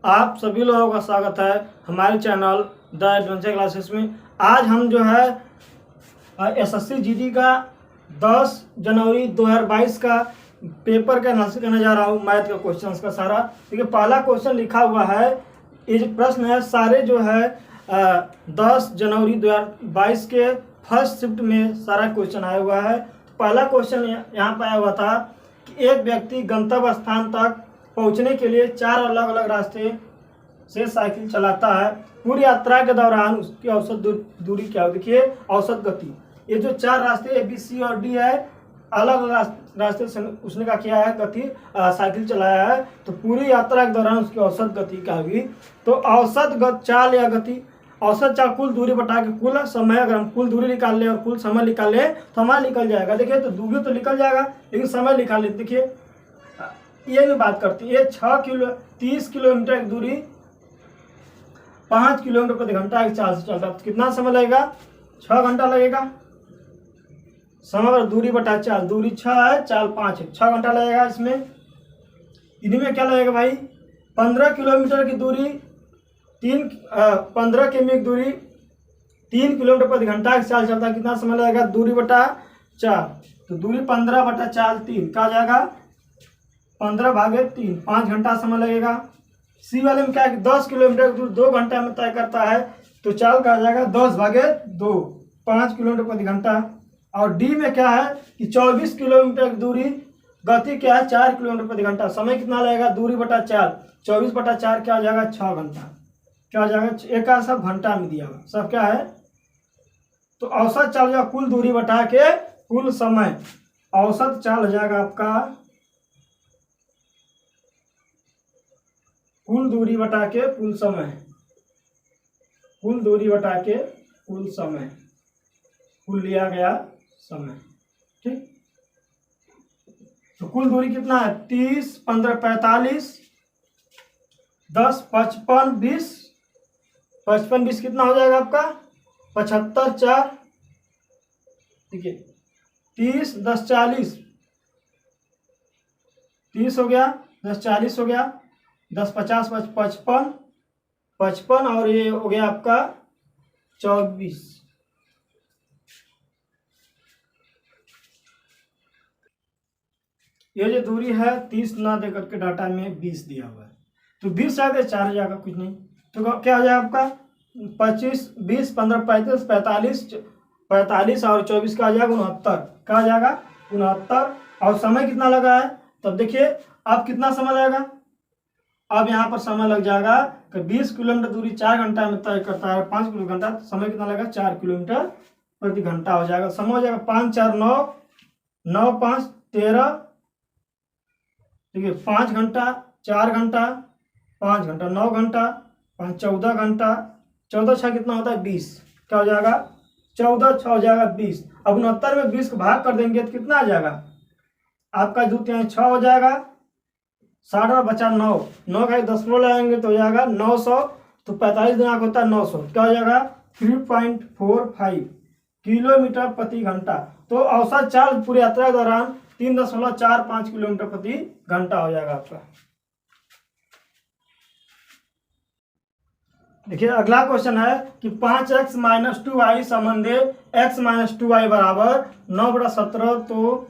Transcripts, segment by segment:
आप सभी लोगों का स्वागत है हमारे चैनल द एडवेंचर क्लासेस में। आज हम जो है एसएससी जीडी का 10 जनवरी 2022 का पेपर का एनालिसिस करने जा रहा हूँ। मैथ का क्वेश्चंस का सारा देखिए, पहला क्वेश्चन लिखा हुआ है, ये जो प्रश्न है सारे जो है 10 जनवरी 2022 के फर्स्ट शिफ्ट में सारा क्वेश्चन आया हुआ है। तो पहला क्वेश्चन यहाँ पर आया हुआ था कि एक व्यक्ति गंतव्य स्थान तक पहुंचने के लिए 4 अलग अलग रास्ते से साइकिल चलाता है। पूरी यात्रा के दौरान उसकी औसत दूरी क्या हो? देखिए, औसत गति, ये जो 4 रास्ते ए बी सी और डी है, अलग अलग रास्ते से उसने क्या किया है, गति साइकिल चलाया है। तो पूरी यात्रा के दौरान उसकी औसत गति क्या होगी? तो औसत चाल या गति, औसत चाल कुल दूरी बटा के कुल समय, अगर हम कुल दूरी निकाल ले और कुल समय निकाल ले तो हमारा निकल जाएगा। देखिए, तो दूरी तो निकल जाएगा लेकिन समय निकाल ले। देखिए, ये भी बात करती है, 30 किलोमीटर की दूरी 5 किलोमीटर प्रति घंटा की चाल से चल रहा है, तो कितना समय लगेगा? 6 घंटा लगेगा। समय पर दूरी बटा चाल, दूरी 6 है, चाल 5 है, 6 घंटा लगेगा। इसमें इनमें क्या लगेगा भाई? 15 किलोमीटर की दूरी 15 किमी की दूरी 3 किलोमीटर प्रति घंटा की चाल चलता है, कितना समय लगेगा? दूरी बटा चाल, तो दूरी 15 बटा चाल 3 क्या हो जाएगा? 15/3, 5 घंटा समय लगेगा। सी वाले में क्या है कि 10 किलोमीटर दूर 2 घंटा में तय करता है, तो चाल का आ जाएगा 10/2, 5 किलोमीटर प्रति घंटा। और डी में क्या है कि 24 किलोमीटर की दूरी, गति क्या है? 4 किलोमीटर प्रति घंटा, समय कितना लगेगा? दूरी बटा चाल, 24/4 क्या हो जाएगा? 6 घंटा। क्या हो जाएगा? एक का सब घंटा में दिया हुआ, सब क्या है? तो औसत चाल हो जाएगा कुल दूरी बटा के कुल समय। औसत चाल हो जाएगा आपका कुल दूरी बटा के कुल समय, कुल दूरी बटा के कुल समय, कुल लिया गया समय। ठीक, तो कुल दूरी कितना है? 30, 15, 45, 10, 55, 20, 55, 20 कितना हो जाएगा आपका? 75, 4, देखिए 30, 10, 40, 30 हो गया, 10, 40 हो गया, 10, 50, 55, 55 और ये हो गया आपका 24। ये जो दूरी है 30 ना दे करके डाटा में 20 दिया हुआ है, तो 20 शायद 4 हो जाएगा, कुछ नहीं। तो क्या हो जाएगा आपका? 25, 20, 15, 35, 45 और 24 का आ जाएगा 69। क्या आ जाएगा? 69। और समय कितना लगा है? तब देखिए, अब कितना समय लगेगा? अब यहाँ पर समय लग जाएगा कि 20 किलोमीटर दूरी 4 घंटा में तय करता है, 5 किलोमीटर घंटा, समय कितना लगेगा? 4 किलोमीटर प्रति घंटा हो जाएगा। समय हो जाएगा 5, 4, 9, 9, 5, 13, देखिए 5 घंटा, 4 घंटा, 5 घंटा, 9 घंटा, 5, 14 घंटा, 14 6 कितना होता है? 20। क्या हो जाएगा? 14 6 हो जाएगा 20। अब 69 में 20 को भाग कर देंगे तो कितना आ जाएगा आपका? 2 3 6 हो जाएगा, 60 और बचा 9, 9 का 10 लगाएंगे तो हो जाएगा 900। तो 45 दिनांक होता है 900, क्या हो जाएगा? 3.45 किलोमीटर प्रति घंटा। तो औसत चाल पूरी यात्रा के दौरान 3.45 किलोमीटर प्रति घंटा हो जाएगा आपका। देखिए, अगला क्वेश्चन है कि 5x - 2y संबंधे x - 2y बराबर 9/17, तो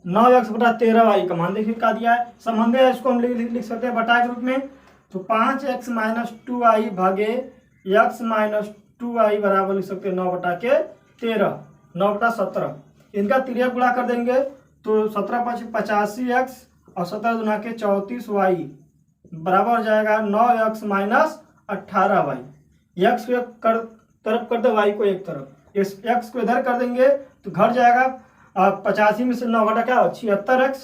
9x बटा 13y का मान देखिए क्या दिया है। संबंधे है, इसको हम लिख सकते हैं बटा के रूप में। तो 5x - 2y भागे x - 2y बराबर लिख सकते हैं 9/13, 9/17। इनका तिर्यक गुणा कर देंगे तो 17 × 5 = 85x और 17 दूना के 34y बराबर हो जाएगा 9x - 18y। x को एक तरफ कर दे, y को एक तरफ, इस x को इधर कर देंगे तो घट जाएगा। 85 में से 9 घटा क्या? 76x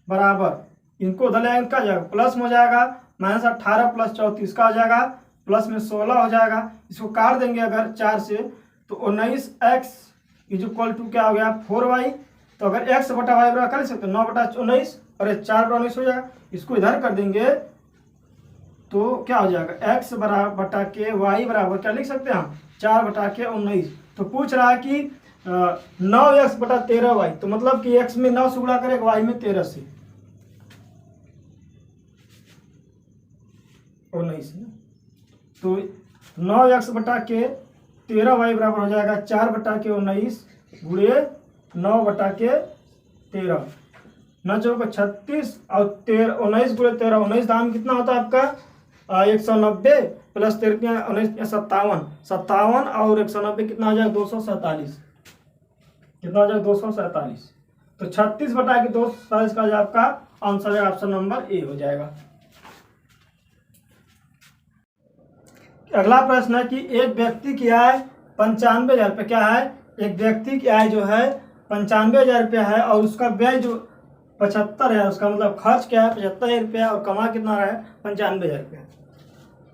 बराबर, इनको उधर ले क्या जाएगा? प्लस में हो जाएगा, -18 + 34 का हो जाएगा, प्लस में 16 हो जाएगा। इसको काट देंगे अगर 4 से तो 19x = क्या हो गया? 4y। तो अगर x बटा y बराबर कर सकते 9/19 और 4/19 हो जाएगा। इसको इधर कर देंगे तो क्या हो जाएगा? x बराबर बटा के y बराबर क्या लिख सकते हैं हम? 4/19। तो पूछ रहा है कि 9x बटा 13y, तो मतलब कि x में 9 से गुणा करेगा, y में 13 से। 19 है। तो 9x बटा के 13y बराबर हो जाएगा 4 बटा के 19 गुणे 9 बटा के 13। 9 चौको 36 और 19 गुणे 13, 19 दाम कितना होता है आपका 190 प्लस 13 19 57, 57 और 190 कितना हो जाएगा 247। कितना हो जाएगा 247। तो 36 बटा के 247 का जो आपका आंसर है ऑप्शन नंबर ए हो जाएगा। अगला प्रश्न है कि एक व्यक्ति की आय 95,000 रुपये, क्या है, एक व्यक्ति की आय जो है 95,000 रुपया है और उसका व्यय जो 75 है, उसका मतलब खर्च क्या है 75,000 रुपया और कमा कितना रहा है 95,000 रुपया।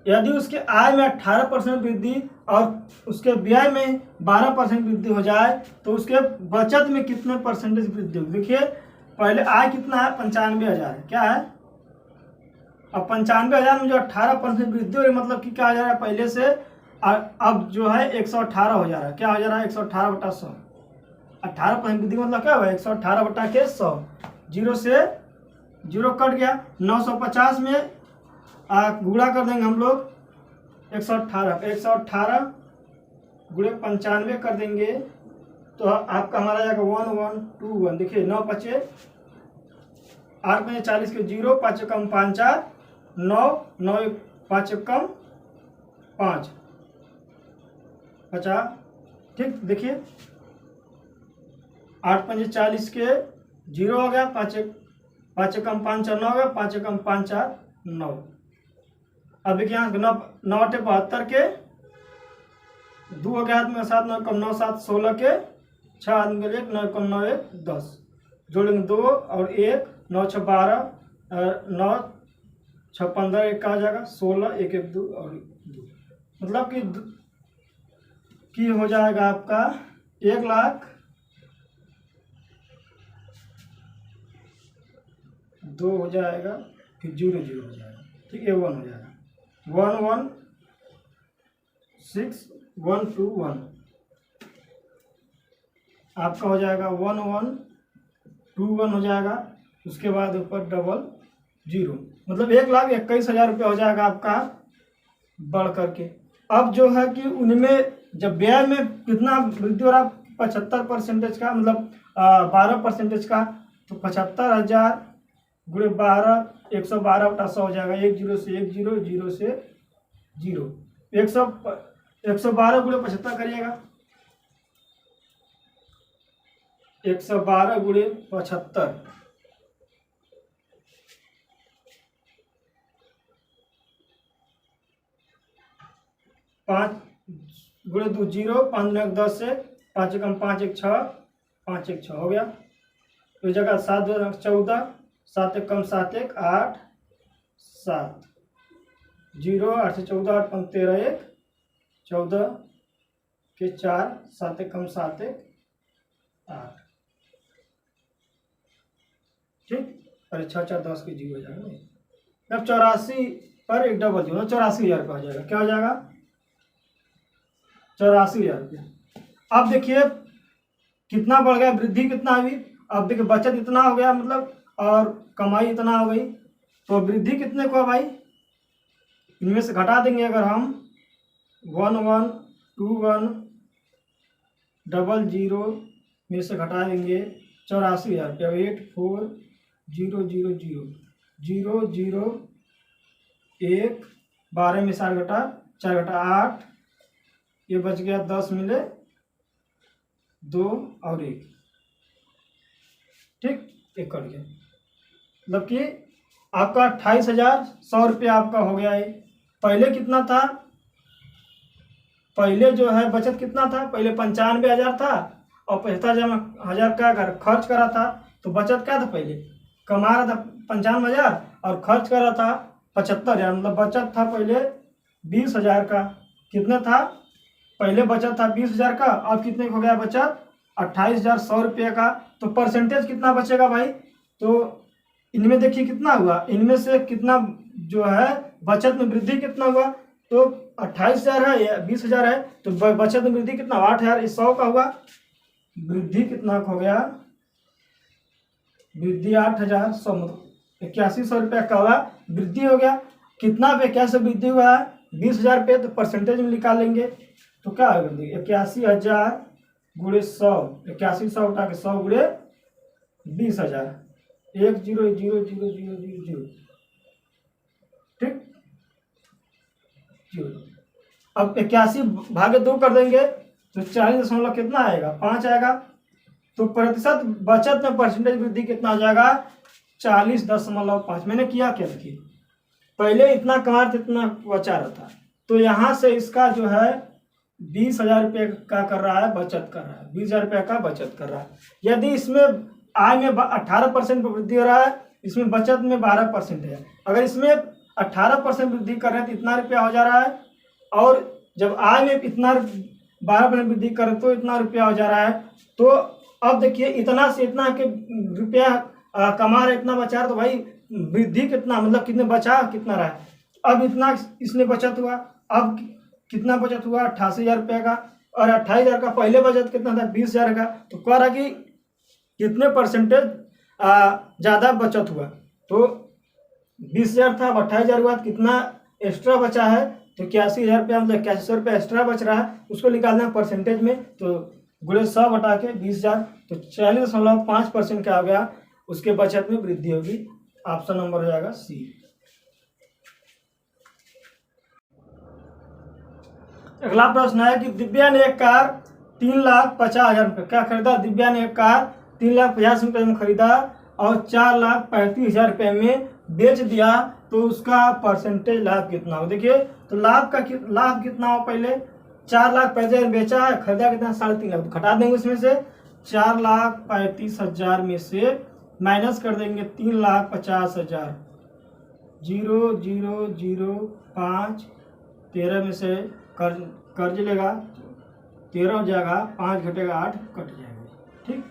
यदि उसके आय में 18% वृद्धि और उसके व्यय में 12% वृद्धि हो जाए तो उसके बचत में कितने परसेंटेज वृद्धि होगी। देखिए पहले आय कितना है 95,000 है, क्या है, अब 95,000 में जो 18% वृद्धि हो रही मतलब कि क्या हो जा रहा है पहले से अब जो है 118 हो जा रहा है। क्या हो जा रहा है 118 बटा 100, 18% वृद्धि मतलब क्या हुआ 118 बटा के 100, जीरो से जीरो कट गया। 950 में गुणा कर देंगे हम लोग 118 गुणे 95 कर देंगे तो आपका हमारा जाएगा 1121। देखिए 9 पचे 8 5 40 के 0, 5 कम 5 4 9, 9 5 कम 5 50। ठीक, देखिए 8 5 40 के 0 हो गया, 5 कम 5 4 9 हो गया, 5 कम 5 4 9। अब देखिए यहाँ 9 8 72 के 2 हो गया, 7 9 कम 9 7 16 के 6 आदमी के 1 9 कम 9 1 10, जोड़ेंगे 2 और 1 9 6 12 9 6 15 1 का आ जाएगा 16 1 1 2 और 2, मतलब कि हो जाएगा आपका 1 लाख 2 हो जाएगा, फिर 0 0 हो जाएगा, ठीक है 1 हो जाएगा 1 1 6 1 2 1, आपका हो जाएगा 1 1 2 1 हो जाएगा, उसके बाद ऊपर डबल 0, मतलब 1,21,000 रुपये हो जाएगा आपका बढ़ करके। अब जो है कि उनमें जब व्यय में कितना वृद्धि हो रहा 75% का मतलब 12% का, तो 75,000 गुणे 12 112 बटा 100 हो जाएगा, 1 0 से 1 0 0 से 0, 112 गुणे 75 करिएगा, 112 गुणे 75 5 गुणे 2 0, 5 9 10 से 5 कम 5 1 6 5 1 6 हो गया, तो जगह 7 2 14 7 1 कम 7 1 8 7 0 8 से 14 8 5 13 1 14 के 4 7 1 कम 7 1 8, ठीक, अरे 6 4 10 के 0 हो जाएगा। अब 84 पर एक डबल 0, 84,000 का हो जाएगा, क्या हो जाएगा 84,000 रुपया। अब देखिए कितना बढ़ गया, वृद्धि कितना हुई, अब देखिए बचत इतना हो गया मतलब और कमाई इतना हो गई, तो वृद्धि कितने को भाई इनमें से घटा देंगे अगर हम 1 1 2 1 डबल 0 में से घटा देंगे 84,000 रुपया, 8 4 0 0 0 0 0 1 12 में 4 घटा 4 घटा 8, ये बच गया 10 मिले 2 और 1, ठीक, एक कट गया, मतलब कि आपका 28,100 रुपया आपका हो गया है। पहले कितना था, पहले जो है बचत कितना था, पहले 95,000 था और 75,000 का अगर खर्च करा था तो बचत क्या था, पहले कमा रहा था 95,000 और खर्च कर रहा था 75,000, मतलब बचत था पहले 20,000 का, कितना था पहले बचत था 20,000 का, अब कितने हो गया बचत 28,100 रुपये का, तो परसेंटेज कितना बचेगा भाई, तो इनमें देखिए कितना हुआ, इनमें से कितना जो है बचत में वृद्धि कितना हुआ, तो 28,000 है या 20,000 है, तो बचत में वृद्धि कितना 8,100 का हुआ, वृद्धि कितना हो गया, वृद्धि 8,100 मतलब 81,100 रुपया का हुआ वृद्धि हो गया। कितना पे कैसे वृद्धि हुआ है? 20,000 पे, तो परसेंटेज में निकालेंगे तो क्या होगा? 81,000 गुणे 100, 8100 उठा के 100 गुणे 20,000, 1,0,0,0,0,0,0, ठीक, 0। अब 81 भागे 2 कर देंगे तो 40 कितना आएगा? 5 आएगा। तो प्रतिशत बचत में परसेंटेज वृद्धि कितना आ जाएगा? 40.5। मैंने किया क्या? देखिए, पहले इतना कमा रहे थे, इतना बचा रहा था, तो यहाँ से इसका जो है 20,000 रुपये का कर रहा है, बचत कर रहा है, 20,000 रुपये का बचत कर रहा है। यदि इसमें आय में 18% वृद्धि हो रहा है, इसमें बचत में 12% है। अगर इसमें 18% वृद्धि कर रहे हैं तो इतना रुपया हो जा रहा है, और जब आय में इतना 12% वृद्धि करें तो इतना रुपया हो जा रहा है। तो अब देखिए, इतना से इतना के रुपया कमा रहे, इतना बचा रहे, तो भाई वृद्धि कितना, मतलब कितने बचा, कितना रहा है? अब इतना इसने बचत हुआ, अब कितना बचत हुआ? 88,000 रुपये का, और 28,000 का पहले बचत कितना था? 20,000 का। तो कह रहा कि कितने परसेंटेज ज़्यादा बचत हुआ? तो 20,000 था, अब 28,000 हुआ, कितना एक्स्ट्रा बचा है? तो 81,000 रुपया, मतलब 8100 रुपया एक्स्ट्रा बच रहा है, उसको निकालना है परसेंटेज में। तो गुणे 100 बटा के 20,000, तो 40.5% क्या हो गया? उसके बचत में वृद्धि होगी। ऑप्शन नंबर हो जाएगा सी। अगला प्रश्न है कि दिव्या ने एक कार 3,50,000 रुपये क्या खरीदा? दिव्या ने एक कार 3,50,000 रुपये में खरीदा और 4,35,000 रुपये में बेच दिया, तो उसका परसेंटेज लाभ कितना हो? देखिए, तो लाभ कितना हो? पहले 4,35,000 बेचा है, खरीदा कितना? 3.5 लाख। तो घटा देंगे उसमें से 4,35,000 में से माइनस कर देंगे 3,50,000, 0,0,0,5, 13 में से कर्ज लेगा, 13 हो जाएगा, 5 घटेगा 8, कट जाएगा, ठीक।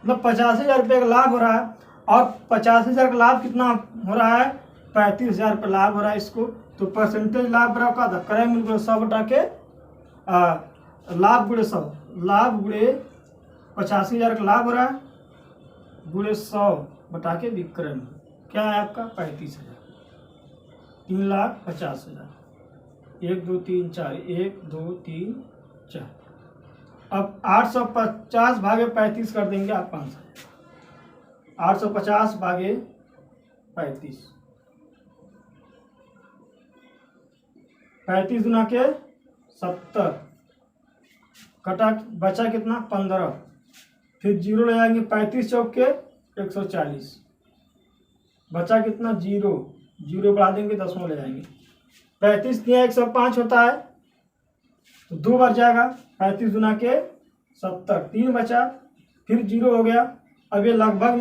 मतलब 85,000 रुपये का लाभ हो रहा है, और 85,000 का लाभ कितना हो रहा है? 35,000 रुपये लाभ हो रहा है इसको। तो परसेंटेज लाभ बराबर का था, क्रय मूल्य गुणे 100 बटा के लाभ गुणे 100, लाभ गुणे 85,000 का लाभ हो रहा है, गुणे 100 बटा के विक्रय मूल्य क्या है आपका? 35,000, 3,50,000, 1 2 3 4, 1 2 3 4। अब 850 भागे 35 कर देंगे आप 500, 850 भागे 35, 35 गुना के 70, कटा बचा कितना? 15, फिर 0 ले जाएंगे, 35 चौक के 140, बचा कितना? 0, 0 बढ़ा देंगे, 10 ले जाएंगे, 35 दिया 105 होता है, तो 2 बार जाएगा, 35 गुना के 70, 3 बचा, फिर 0 हो गया। अब ये लगभग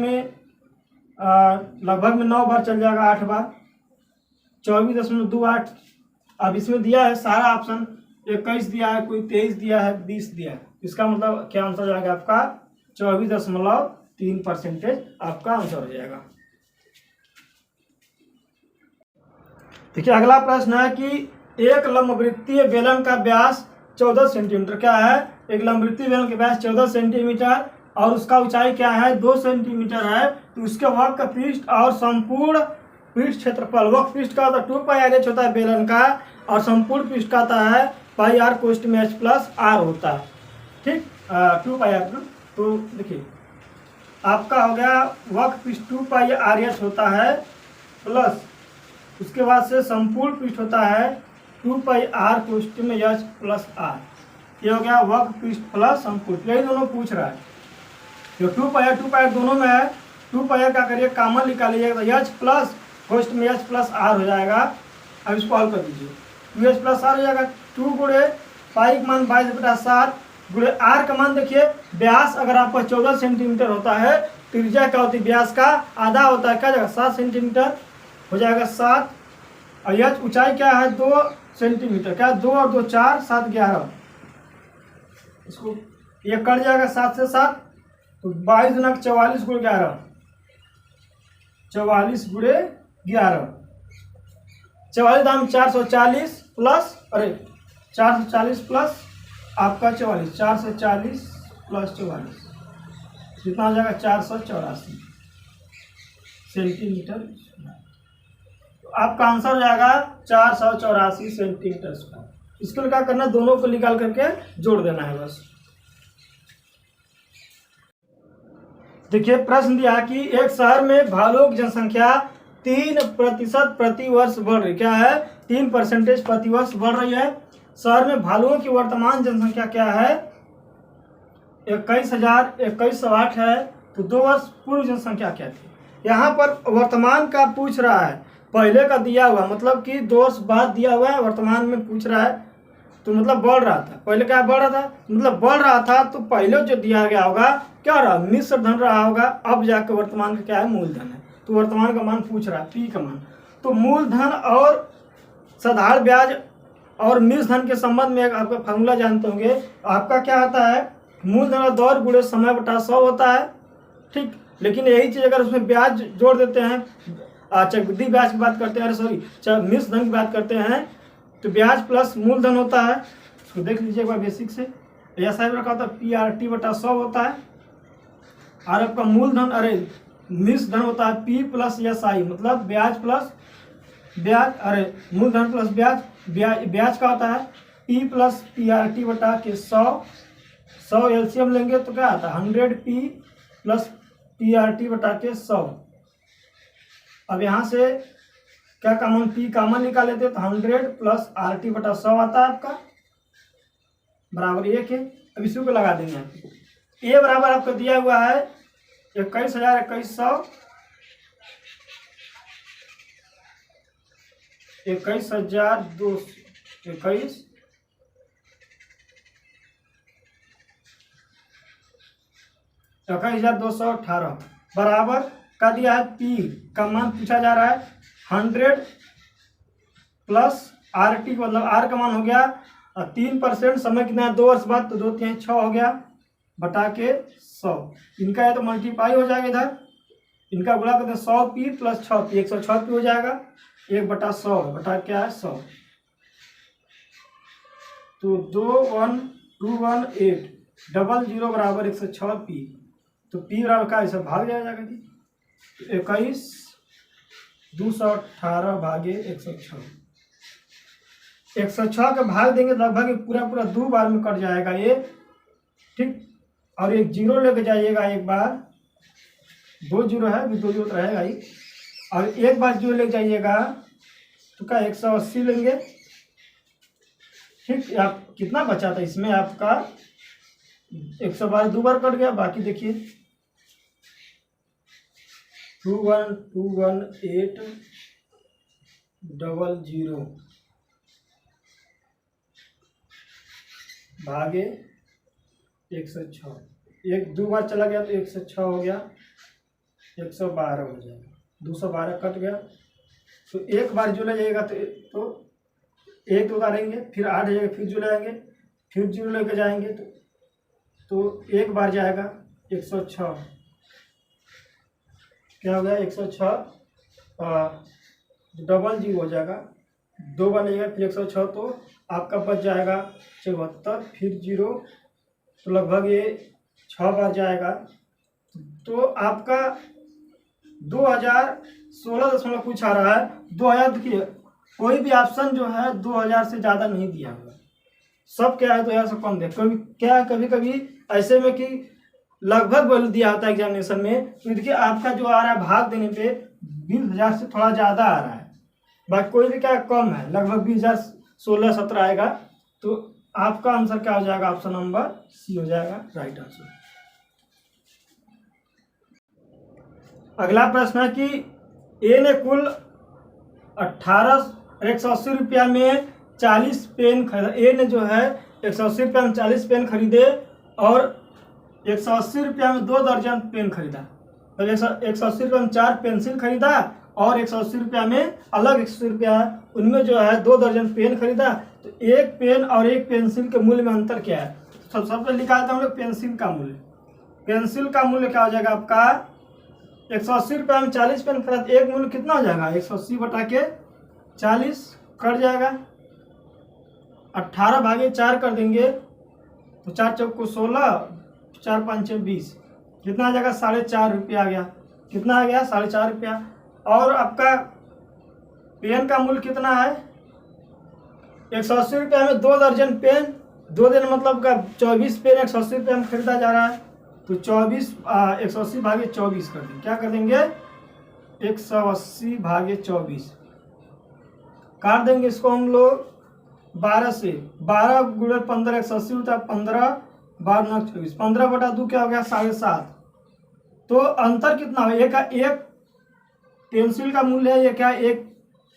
में 9 बार चल जाएगा, 8 बार, 24.28। अब इसमें दिया है सारा ऑप्शन, 21 दिया है, कोई 23 दिया है, 20 दिया है। इसका मतलब क्या आंसर हो जाएगा आपका? 24.3% आपका आंसर हो जाएगा। देखिए, अगला प्रश्न है कि एक लंबवृत्तीय बेलन का व्यास 14 सेंटीमीटर क्या है? एक लंबवृत्तीय बेलन का व्यास 14 सेंटीमीटर और उसका ऊंचाई क्या है? 2 सेंटीमीटर है। तो उसके वक्र पृष्ठ और संपूर्ण पृष्ठ क्षेत्रफल, वक्र पृष्ठ का होता है 2πr होता है बेलन का, और संपूर्ण पृष्ठ का आता है πr कोष्ठ में h प्लस r होता है, ठीक, 2πr। तो देखिए, आपका हो गया वक्र पृष्ठ 2πr होता है, प्लस उसके बाद से संपूर्ण पृष्ठ होता है 2πr कोष्ठ में h प्लस r। ये हो गया वक्र पृष्ठ प्लस संपूर्ण, यही दोनों पूछ रहा है। जो 2πr दोनों में है, 2πr का करिए कॉमन निकालिएगा, तो h प्लस कोष्ठ में h प्लस r हो जाएगा। अब इसको हल कर दीजिए, 2h प्लस r हो जाएगा, 2 गुणे पाई का मान 22/7 गुणे r का मान देखिए, व्यास अगर आपका 14 सेंटीमीटर होता है, त्रिज्या क्या होती है? व्यास का आधा होता है, क्या जाएगा? 7 सेंटीमीटर हो जाएगा, 7, और यह ऊंचाई क्या है? 2 सेंटीमीटर, क्या 2 और 2 4, 7 11, इसको ये कट जाएगा 7 से 7, तो 22 गुना 44 गुणे 11, 44 गुणे 11, 44 दाम 440 प्लस, अरे 440 प्लस आपका 44, 440 प्लस 44 कितना हो जाएगा? 484 सेंटीमीटर। आपका आंसर हो जाएगा 484 सेंटीमीटर स्क्वायर। इसके लिए क्या करना है, दोनों को निकाल करके जोड़ देना है बस। देखिए प्रश्न दिया कि एक शहर में भालुओं की जनसंख्या 3% प्रति वर्ष बढ़ रही, क्या है 3% प्रति वर्ष बढ़ रही है। शहर में भालुओं की वर्तमान जनसंख्या क्या है 21,008 है। तो 2 वर्ष पूर्व जनसंख्या क्या थी। यहाँ पर वर्तमान का पूछ रहा है, पहले का दिया हुआ मतलब कि 2 वर्ष बाद दिया हुआ है, वर्तमान में पूछ रहा है तो मतलब बढ़ रहा था। पहले क्या बढ़ रहा था, मतलब बढ़ रहा था तो पहले जो दिया गया होगा क्या रहा, मिश्र धन रहा होगा। अब जाकर वर्तमान का क्या है, मूलधन है। तो वर्तमान का मान पूछ रहा है, पी का मान। तो मूलधन और साधारण ब्याज और मिश्र धन के संबंध में आपका फॉर्मूला जानते होंगे। आपका क्या होता है, मूलधन और दौर गुणे समय बटा 100 होता है, ठीक। लेकिन यही चीज अगर उसमें ब्याज जोड़ देते हैं, चक्रवृद्धि ब्याज की बात करते हैं, सॉरी मिश्र धन की बात करते हैं, तो ब्याज प्लस मूलधन होता है। इसको देख लीजिए एक बार बेसिक से। ऐसा ही रखा होता है PRT बटा 100 होता है। और आपका मूलधन अरे मिश्र धन होता है P प्लस SI, मतलब ब्याज प्लस ब्याज, अरे मूलधन प्लस ब्याज। ब्याज का होता है P प्लस PRT बटा के 100 एलसीएम लेंगे तो क्या आता है 100P प्लस PRT बटा के 100। अब यहाँ से क्या कॉमन, P कॉमन निकाल लेते हैं तो 100 प्लस RT बटा 100 आता है आपका बराबर 1 है। अब इसी को लगा देंगे आप। ए बराबर आपको दिया हुआ है 21,200 21,218 बराबर का दिया है P का मान पूछा जा रहा है 100 प्लस RT, मतलब R का मान हो गया 3%, समय कितना है 2 वर्ष बाद, तो 2 3 6 हो गया बटा के 100। इनका है तो मल्टीप्लाई हो जाएगा, इधर इनका गुणा करते हैं 100P प्लस 6P 106P हो जाएगा, 1 बटा 100 बटा क्या है 100। तो 21218 00 बराबर 106P। तो P बराबर का ऐसा भाग जाएगा जी 21,218 भागे 106। 106 का भाग देंगे लगभग पूरा 2 बार में कट जाएगा ये, ठीक। और एक जीरो लेके जाइएगा एक बार, 2 जीरो है, 2 जीरो तो रहेगा ही। और एक बार जीरो लेके जाइएगा तो क्या 180 लेंगे, ठीक। आप कितना बचा था इसमें आपका 112, 2 बार कट गया। बाकी देखिए 21218 00 भागे 106, 1 2 बार चला गया तो 106 हो गया, 112 हो जाएगा, 212 कट गया। तो एक बार जो ले जाएगा तो एक दो उतारेंगे, फिर 8 हो जाएगा, फिर जो लाएंगे, फिर जीरो लेके जाएंगे तो एक बार जाएगा 106, क्या हो गया 106 00 हो जाएगा, 2 बार लेगा फिर 106, तो आपका बच जाएगा 74, फिर जीरो, तो लगभग ये 6 बार जाएगा। तो आपका 2016 कुछ आ रहा है 2000। देखिए कोई भी ऑप्शन जो है 2000 से ज़्यादा नहीं दिया हुआ, सब क्या है 2000 से कम दे। कभी कभी ऐसे में कि लगभग वैल्यू दिया होता है एग्जामिनेशन में, तो देखिए आपका जो आ रहा है भाग देने पे 20,000 से थोड़ा ज़्यादा आ रहा है। बाकी कोई भी क्या कम है, लगभग 20,000 16-17 आएगा। तो आपका आंसर क्या हो जाएगा, ऑप्शन नंबर सी हो जाएगा राइट आंसर। अगला प्रश्न है कि ए ने कुल 180 रुपया में 40 पेन खरीदा। ए ने जो है 180 रुपया में 40 पेन खरीदे और 180 रुपया में 2 दर्जन पेन खरीदा। तो 180 रुपया में 4 पेंसिल खरीदा और 180 रुपया में अलग 180 रुपया उनमें जो है 2 दर्जन पेन खरीदा। तो एक पेन और एक पेंसिल के मूल्य में अंतर क्या है। सबसे निकालते हैं हम लोग पेंसिल का मूल्य। पेंसिल का मूल्य क्या हो जाएगा आपका 180 रुपया में 40 पेन खरीदा, एक मूल्य कितना हो जाएगा 180 बटा के 40 कट जाएगा, 18 भागे 4 कर देंगे तो 4 चौक को 16, 4 5 20, कितना आ जाएगा 4.5 रुपया आ गया। कितना आ गया 4.5 रुपया। और आपका पेन का मूल्य कितना है 180 रुपये में 2 दर्जन पेन, 2 दिन मतलब का 24 पेन 180 रुपये में खरीदा जा रहा है। तो 180 भागे 24 कर देंगे। क्या कर देंगे 180 भागे 24 काट देंगे इसको हम लोग 12 से। 12 गुणे 15 180 होता है 15 12 9 24 15/2 क्या हो गया 7.5। तो अंतर कितना हो एक पेंसिल का मूल्य है, ये क्या एक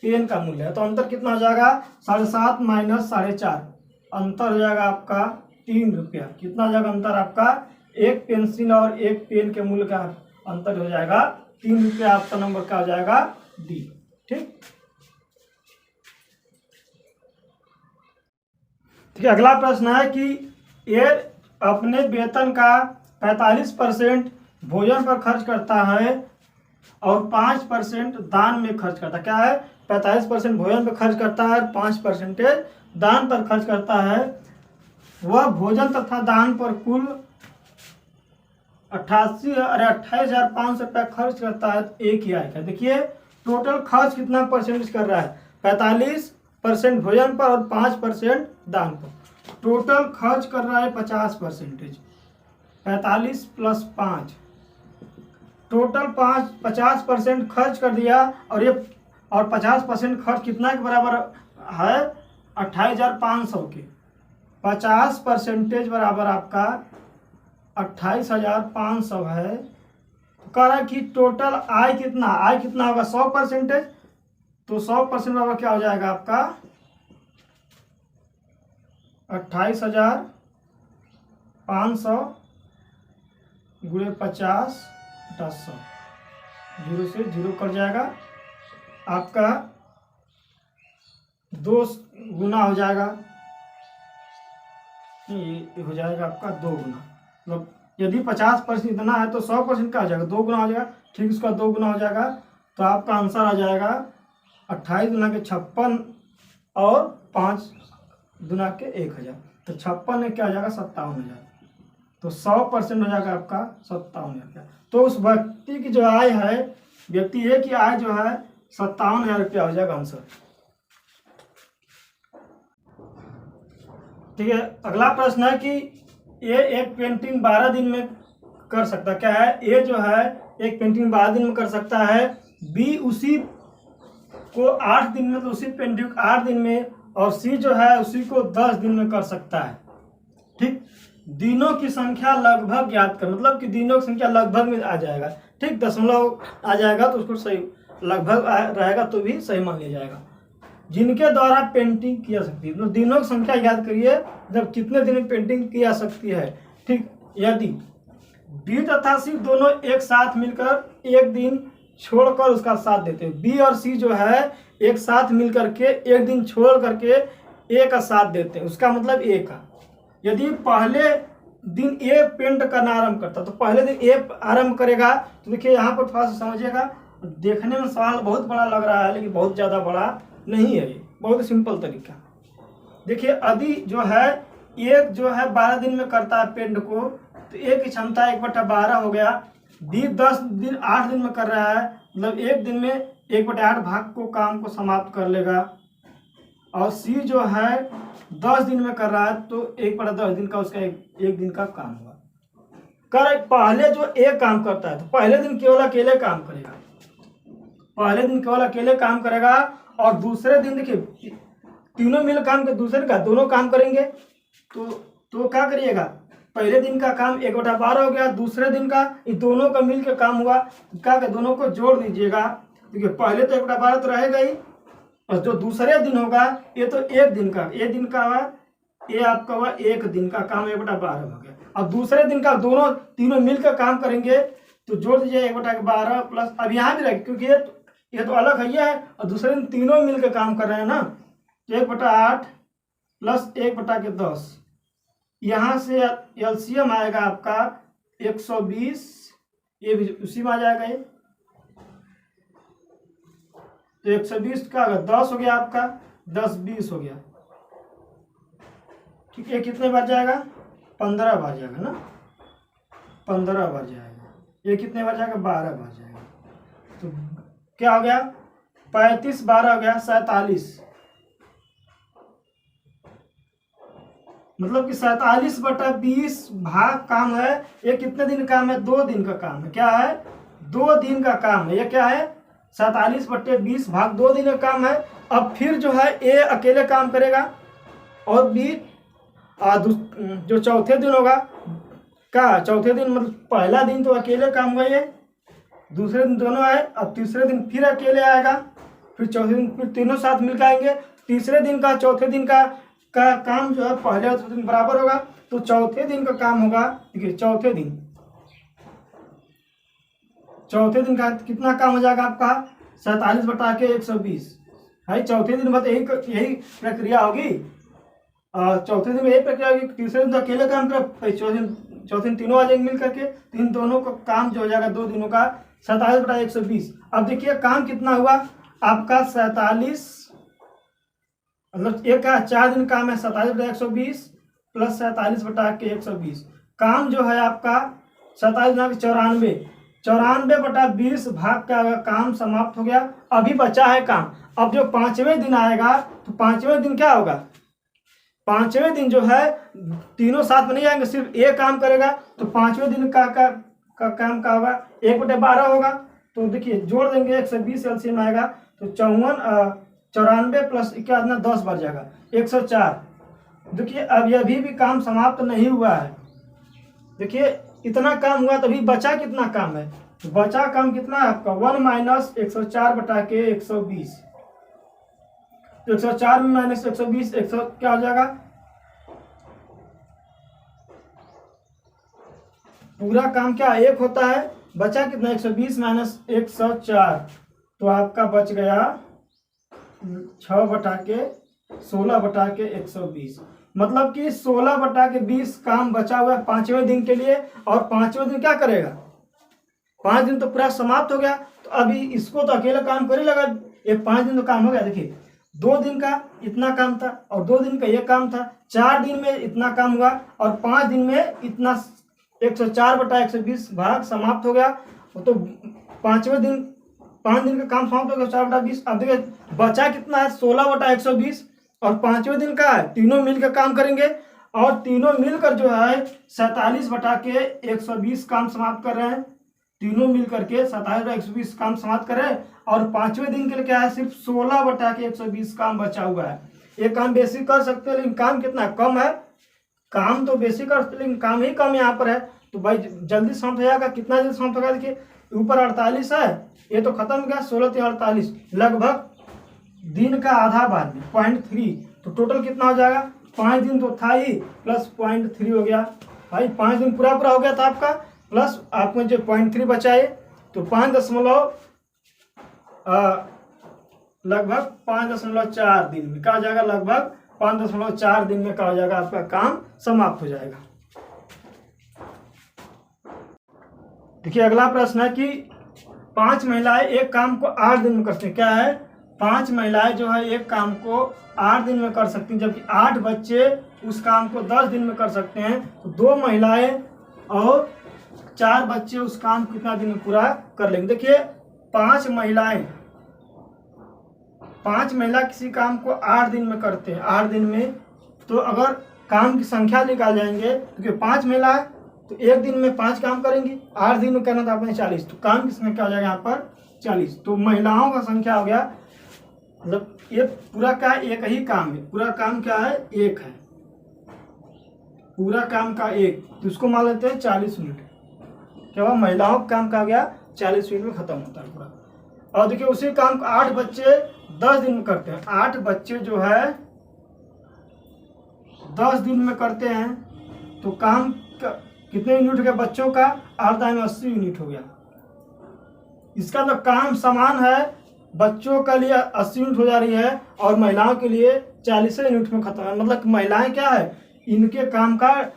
पेन का मूल्य है। तो अंतर कितना हो जाएगा 7.5 माइनस 4.5 अंतर हो जाएगा आपका 3 रुपया। कितना हो जाएगा अंतर आपका एक पेंसिल और एक पेन के मूल्य का अंतर हो जाएगा 3 रुपया। आपका नंबर क्या हो जाएगा डी। ठीक ठीक। अगला प्रश्न है कि ये अपने वेतन का 45% भोजन पर खर्च करता है और 5% दान में खर्च करता है। क्या है 45% भोजन पर खर्च करता है और 5% दान पर खर्च करता है। वह भोजन तथा दान पर कुल 28,500 रुपया खर्च करता है। एक ही आय का देखिए टोटल खर्च कितना परसेंटेज कर रहा है 45% भोजन पर और 5% दान पर। टोटल खर्च कर रहा है 50%। 45 + 5 टोटल 50% खर्च कर दिया और 50% खर्च कितना के बराबर है 28,500 के। 50% बराबर आपका 28,500 है। तो कह रहा है कि टोटल आय कितना होगा 100%। तो 100% बराबर क्या हो जाएगा आपका 28,500 गुणे 50 + 100 0 से 0 कट जाएगा। आपका 2 गुना हो जाएगा, ये हो जाएगा आपका 2 गुना। मतलब यदि 50% इतना है तो 100% का हो जाएगा 2 गुना हो जाएगा। ठीक उसका 2 गुना हो जाएगा। तो आपका आंसर आ जाएगा 28 गुना के 56 और 5 गुना के 1000। तो 56 में क्या हो जाएगा 57,000। तो 100% हो जाएगा आपका 57,000। तो उस व्यक्ति की जो आय है व्यक्ति ए की आय जो है 57,000 रुपया हो जाएगा आंसर। ठीक है। अगला प्रश्न है कि ए एक पेंटिंग 12 दिन में कर सकता है। क्या है ए जो है एक पेंटिंग 12 दिन में कर सकता है। बी उसी को 8 दिन में, तो उसी पेंटिंग 8 दिन में, और सी जो है उसी को 10 दिन में कर सकता है। ठीक दिनों की संख्या लगभग ज्ञात कर, मतलब कि दिनों की संख्या लगभग में आ जाएगा। ठीक दशमलव आ जाएगा तो उसको सही लगभग रहेगा तो भी सही मान लिया जाएगा। जिनके द्वारा पेंटिंग की जा सकती है, तो दिनों की संख्या याद करिए जब कितने दिन में पेंटिंग की जा सकती है। ठीक यदि बी तथा सी दोनों एक साथ मिलकर एक दिन छोड़कर उसका साथ देते हैं। बी और सी जो है एक साथ मिलकर के एक दिन छोड़ करके ए का साथ देते हैं। उसका मतलब ए का यदि पहले दिन ए पेंट करना आरंभ करता तो पहले दिन ए आरंभ करेगा। तो देखिए यहाँ पर थोड़ा सा समझिएगा, देखने में सवाल बहुत बड़ा लग रहा है लेकिन बहुत ज़्यादा बड़ा नहीं है, ये बहुत सिंपल तरीका। देखिए यदि जो है एक जो है 12 दिन में करता है पेंट को, तो एक की क्षमता 1/12 हो गया। बी 10 दिन 8 दिन में कर रहा है, मतलब एक दिन में 1/8 भाग को काम को समाप्त कर लेगा। और सी जो है 10 दिन में कर रहा है तो 1/10 दिन का उसका एक दिन का काम हुआ। पहले जो एक काम करता है तो पहले दिन केवल अकेले काम करेगा, पहले दिन केवल अकेले काम करेगा। और दूसरे दिन देखिए तीनों मिल काम के दूसरे का दोनों काम करेंगे। तो क्या करिएगा पहले दिन का काम 1/12 हो गया, दूसरे दिन का ये दोनों का मिल के काम हुआ। क्या कि दोनों को जोड़ दीजिएगा। देखिए पहले तो 1/12 तो रहेगा ही, और जो दूसरे दिन होगा ये तो एक दिन का हुआ, ये आपका हुआ एक दिन का काम 1/12 हो गया। अब दूसरे दिन का दोनों तीनों मिलकर काम करेंगे तो जोड़ दीजिए 1/12 प्लस, अब यहाँ भी रहेगा क्योंकि ये तो अलग है और दूसरे दिन तीनों मिलकर काम कर रहे हैं ना। 1/8 प्लस 1/10 यहाँ से एलसीएम आएगा आपका 120, ये भी उसी में आ जाएगा। ये तो 120 का 10 हो गया आपका, 10 20 हो गया। ठीक है कितने बार जाएगा 15 बार जाएगा ना, 15 बार जाएगा। ये कितने बार जाएगा 12 बार जाएगा। तो क्या हो गया 35 12 हो गया 47, मतलब कि 47/20 भाग काम है। ये कितने दिन काम है? 2 दिन का काम है। क्या है? 2 दिन का काम है। ये क्या है? 47/20 भाग 2 दिन का काम है। अब फिर जो है ए अकेले काम करेगा और बी जो चौथे दिन होगा का चौथे दिन मतलब पहला दिन तो अकेले काम हुआ, ये दूसरे दिन दोनों आए, अब तीसरे दिन फिर अकेले आएगा, फिर चौथे दिन फिर तीनों साथ मिलकर आएंगे। तीसरे दिन का चौथे दिन का काम जो है पहले और चौथे दिन बराबर होगा, तो चौथे दिन का काम होगा। देखिए चौथे दिन का कितना काम हो जाएगा आपका? 47/120 है। चौथे दिन बाद यही प्रक्रिया होगी। चौथे दिन में यही प्रक्रिया होगी। तीसरे दिन तो अकेले काम कर, चौथे दिन तीनों आ जाएंगे मिल करके, तो इन दोनों का काम जो हो जाएगा 2 दिनों का 47/120। अब देखिए काम कितना हुआ आपका? 47 मतलब एक का 4 दिन काम है, 47/120 प्लस 47/120। काम जो है आपका 47 94/20 भाग का काम समाप्त हो गया। अभी बचा है काम। अब जो 5वें दिन आएगा तो 5वें दिन क्या होगा? 5वें दिन जो है तीनों साथ में नहीं आएंगे, सिर्फ एक काम करेगा। तो 5वें दिन का काम का होगा 1/12 होगा। तो देखिए जोड़ देंगे 120 एलसीएम आएगा, तो 94 प्लस क्या 10 बढ़ जाएगा 104। देखिए अब ये अभी भी काम समाप्त नहीं हुआ है। देखिए इतना काम हुआ, तभी बचा कितना काम है? बचा काम कितना है आपका? 1 - 104/120। 104 में माइनस 120 100 क्या हो जाएगा? पूरा काम क्या 1 होता है, बचा कितना? 120 माइनस 104, तो आपका बच गया 6/16/120। मतलब कि 16/20 काम बचा हुआ है 5वें दिन के लिए। और 5वें दिन क्या करेगा? 5 दिन तो पूरा समाप्त हो गया, तो अभी इसको तो अकेला काम कर ही लगा। ये 5 दिन तो काम हो गया। देखिए 2 दिन का इतना काम था और 2 दिन का ये काम था, 4 दिन में इतना काम हुआ और 5 दिन में इतना 104/120 भाग समाप्त हो गया। तो 5वें दिन 5 दिन का काम समाप्त हो गया 4/20। अब देखिए बचा कितना है? 16/120। और 5वें दिन का है, तीनों मिलकर काम करेंगे और तीनों मिलकर जो है 47/120 काम समाप्त कर रहे हैं। तीनों मिलकर के 47/120 काम समाप्त कर रहे हैं। और 5वें दिन के लिए क्या है? सिर्फ 16/120 काम बचा हुआ है। ये काम बेसिक कर सकते हैं, लेकिन काम कितना कम है। काम तो बेसिक कर सकते, लेकिन काम ही कम यहाँ पर है, तो भाई जल्दी समाप्त हो जाएगा। कितना जल्दी समाप्त होगा? देखिए ऊपर 48 है, ये तो खत्म हो गया। 16×3 = 48, लगभग दिन का आधा बाद में 0.3। तो टोटल कितना हो जाएगा? 5 दिन तो था ही, प्लस 0.3 हो गया। भाई 5 दिन पूरा हो गया था आपका, प्लस आपने जो 0.3 बचाए, तो 5.4 दिन में क्या हो जाएगा? लगभग 5.4 दिन में क्या हो जाएगा? आपका काम समाप्त हो जाएगा। देखिए अगला प्रश्न है कि 5 महिलाएं एक काम को 8 दिन में करती हैं। क्या है? 5 महिलाएं जो है एक काम को 8 दिन में कर सकती हैं, जबकि 8 बच्चे उस काम को 10 दिन में कर सकते हैं। तो 2 महिलाएं और 4 बच्चे उस काम को कितना दिन में पूरा कर लेंगे? देखिए 5 महिला किसी काम को 8 दिन में करते हैं। 8 दिन में तो अगर काम की संख्या निकाल जाएंगे, क्योंकि 5 महिला है तो एक दिन में 5 काम करेंगी, 8 दिन में करना था आपने 40, तो काम की संख्या हो जाएगा यहाँ पर 40। तो महिलाओं का संख्या हो गया, मतलब ये पूरा क्या एक ही काम है। पूरा काम क्या है? एक है। पूरा काम का एक, तो इसको मान लेते हैं 40 मिनट। क्या हुआ? महिलाओं का काम का हो गया 40 मिनट में खत्म होता है पूरा। और देखिए उसी काम को 8 बच्चे 10 दिन में करते हैं। 8 बच्चे जो है 10 दिन में करते हैं, तो काम कितने यूनिट हो गया बच्चों का? 8 में 80 यूनिट हो गया। इसका तो काम समान है, बच्चों के लिए 80 यूनिट हो जा रही है और महिलाओं के लिए 40 यूनिट में खत्म है। मतलब महिलाएं क्या है, इनके काम का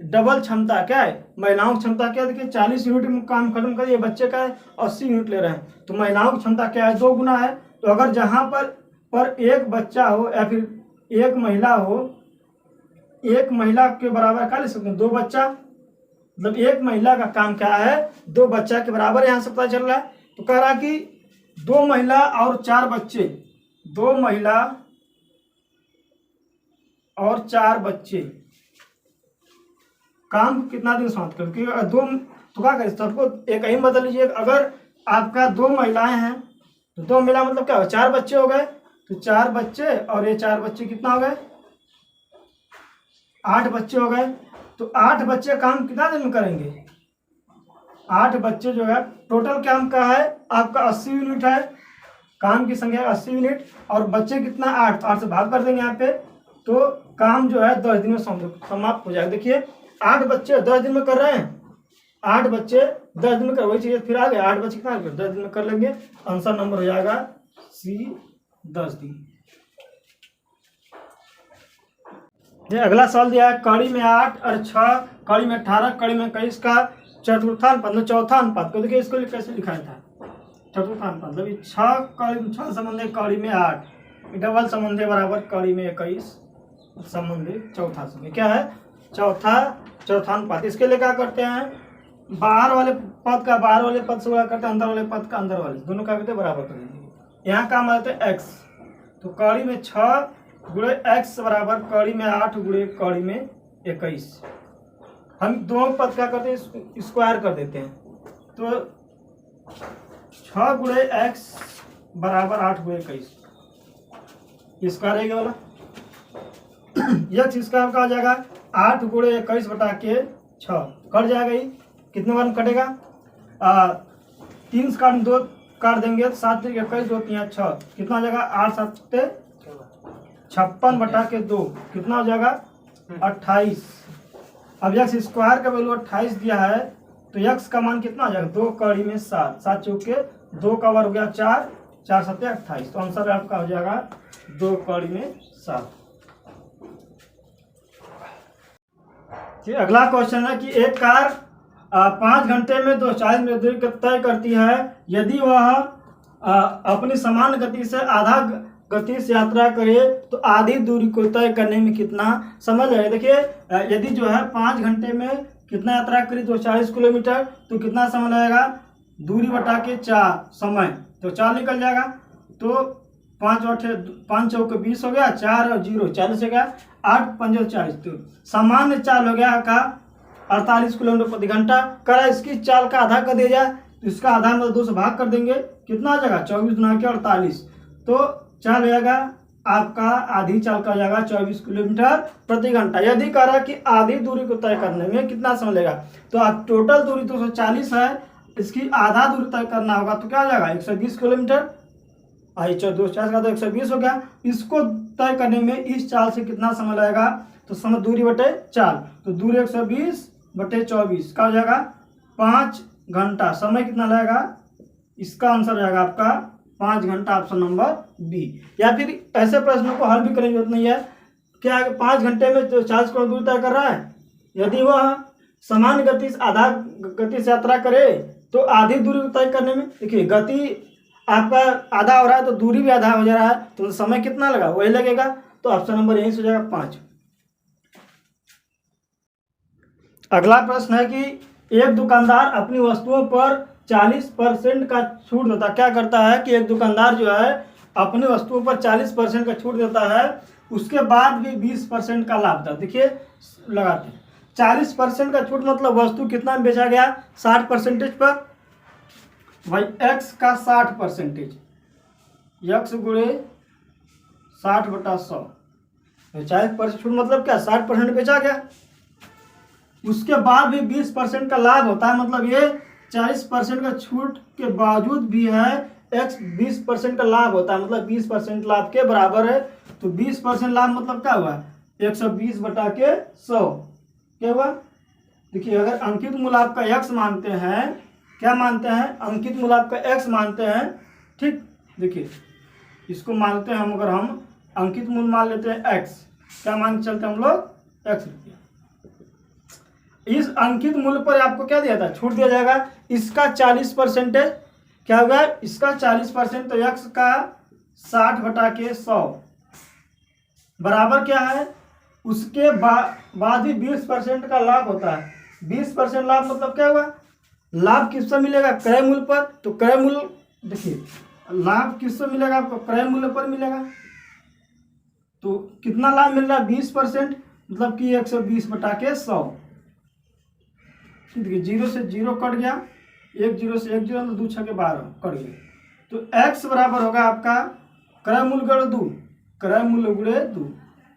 डबल क्षमता क्या है? महिलाओं की क्षमता क्या है? देखिए 40 यूनिट में काम खत्म कर, ये बच्चे का है 80 यूनिट ले रहे हैं, तो महिलाओं की क्षमता क्या है? 2 गुना है। तो अगर जहाँ पर एक बच्चा हो या फिर एक महिला हो, एक महिला के बराबर क्या ले सकते हैं? 2 बच्चा। मतलब एक महिला का काम क्या है? 2 बच्चा के बराबर यहाँ से पता चल रहा है। तो कह रहा कि 2 महिला और 4 बच्चे, 2 महिला और 4 बच्चे काम कितना दिन समाप्त कर, क्योंकि अगर 2 तो क्या करें, सबको एक ही बदल लीजिए। अगर आपका 2 महिलाएं हैं तो 2 महिला मतलब क्या हो, 4 बच्चे हो गए, तो 4 बच्चे और ये 4 बच्चे कितना हो गए, 8 बच्चे हो गए। तो 8 बच्चे काम कितना दिन में करेंगे, 8 बच्चे जो है टोटल काम का है आपका 80 यूनिट है, काम की संख्या 80 यूनिट, और बच्चे कितना 8, 8 से भाग कर देंगे यहाँ पे, तो काम जो है 10 दिन में समाप्त हो जाएगा। देखिए 8 बच्चे 10 दिन में कर रहे हैं, 8 बच्चे 10 दिन में कर, वही चीज़ फिर आ गए 8 बच्चे कितना 10 दिन में कर लेंगे। आंसर नंबर हो जाएगा सी 10 दिन। ये अगला सवाल दिया है, कड़ी में 8 और 6, कड़ी में 18, कड़ी में 21 का चतुर्थानुपात मतलब चौथा अनुपात को देखिए इसको कैसे लिखा था, चतुर्थानुपात मतलब 6 संबंध कड़ी में 8, डबल संबंध बराबर कड़ी में 21 संबंध चौथा संबंध क्या है, चौथानुपात। इसके लिए क्या करते हैं, बाहर वाले पद का बाहर वाले पद से गुणा करते हैं, अंदर वाले पद का अंदर वाले, दोनों का करते बराबर कर देंगे। यहाँ काम आते हैं x, तो कड़ी में 6 गुणे x बराबर कड़ी में 8 गुणे कड़ी में 21। हम दोनों पद क्या करते हैं, स्क्वायर कर देते हैं, तो 6 गुणे x बराबर 8 गुणे 21, स्क्वायर है वाला x इसका क्या हो जाएगा 8 गुणे 21 बटा के 6 कट जाएगा, ही कितने बार कटेगा 3 से काट 2 काट देंगे, 7 3 21 2 3 6 कितना हो जाएगा 8 7 56 बटा के 2 कितना हो जाएगा 28। अब x स्क्वायर का वैल्यू 28 दिया है, तो x का मान कितना हो जाएगा 2 कड़ी में 7, 7 चौके 2 का वर्ग हो गया 4, 4 7 28, तो आंसर आपका हो जाएगा 2 कड़ी में 7। अगला क्वेश्चन है कि एक कार 5 घंटे में 240 मीटर दूरी तय करती है, यदि वह अपनी समान गति से आधा गति से यात्रा करे तो आधी दूरी को तय करने में कितना समय लगेगा। देखिए यदि जो है 5 घंटे में कितना यात्रा करी 240 किलोमीटर, तो कितना समय लगेगा, दूरी बटा के 4 समय, तो 4 निकल जाएगा, तो 5 चौके 20 हो गया, 4 और 0 40 हो गया, 8 5 40, तो सामान्य चाल हो गया का 48 किलोमीटर प्रति घंटा। करा इसकी चाल का आधा कर दिया जाए तो इसका आधा मतलब 2 से भाग कर देंगे, कितना आ जाएगा 24 गुना के 48, तो चाल हो जाएगा आपका आधी चाल का हो जाएगा 24 किलोमीटर प्रति घंटा। यदि करा कि आधी दूरी को तय करने में कितना समय लगेगा, तो आप टोटल दूरी 240 है, इसकी आधा दूरी तय करना होगा तो क्या हो जाएगा 120 किलोमीटर, 240 का तो 120 हो गया, इसको तय करने में इस चाल से कितना समय लगेगा, तो समय दूरी बटे 4, तो दूरी 120 बटे 24 का हो जाएगा 5 घंटा, समय कितना लगेगा, इसका आंसर हो जाएगा आपका 5 घंटा, ऑप्शन नंबर बी। या फिर ऐसे प्रश्नों को हल भी करने की जरूरत नहीं है, क्या 5 घंटे में 40 किलोमीटर दूरी तय कर रहा है, यदि वह समान गति से आधा गति से यात्रा करे तो आधी दूरी को तय करने में, देखिए गति आपका आधा हो रहा है तो दूरी भी आधा हो जा रहा है, तो समय कितना लगा वही लगेगा, तो ऑप्शन नंबर यही से हो जाएगा 5। अगला प्रश्न है कि एक दुकानदार अपनी वस्तुओं पर 40% का छूट देता, क्या करता है कि एक दुकानदार जो है अपनी वस्तुओं पर 40% का छूट देता है, उसके बाद भी 20% का लाभ देता है। देखिए लगाते हैं 40% का छूट मतलब वस्तु कितना में बेचा गया 60% पर, भाई x का 60%, x गुणे 60 बटा 100, 40% छूट मतलब क्या 60% बेचा गया, उसके बाद भी 20% का लाभ होता है, मतलब ये 40% का छूट के बावजूद भी है x 20% का लाभ होता है, मतलब 20% लाभ के बराबर है, तो 20% लाभ मतलब क्या हुआ 120 बटा के 100 क्या हुआ। देखिए अगर अंकित मूल्य आपका x मानते हैं, क्या मानते हैं अंकित मूल्य आपका x मानते हैं, ठीक, देखिए इसको मानते हैं हम, अगर हम अंकित मूल्य मान लेते हैं x, क्या मान के चलते हैं हम लोग x रुपया, इस अंकित मूल्य पर आपको क्या दिया था छूट दिया जाएगा, इसका 40% क्या होगा, इसका 40%, तो x का 60 बटा के 100 बराबर क्या है, उसके बाद ही 20% का लाभ होता है। 20% लाभ मतलब क्या हुआ, लाभ किससे मिलेगा क्रय मूल्य पर, तो क्रय मूल्य देखिए लाभ किससे मिलेगा आपको? क्रय मूल्य पर मिलेगा। तो कितना लाभ मिल रहा है? 20%, मतलब कि 120/100। देखिए 0 से 0 कट गया, 1 0 से 1 0, तो 2 6 12 कट गया। तो x बराबर होगा आपका क्रय मूल्य गुणे 2, क्रय मूल्य गुणे 2।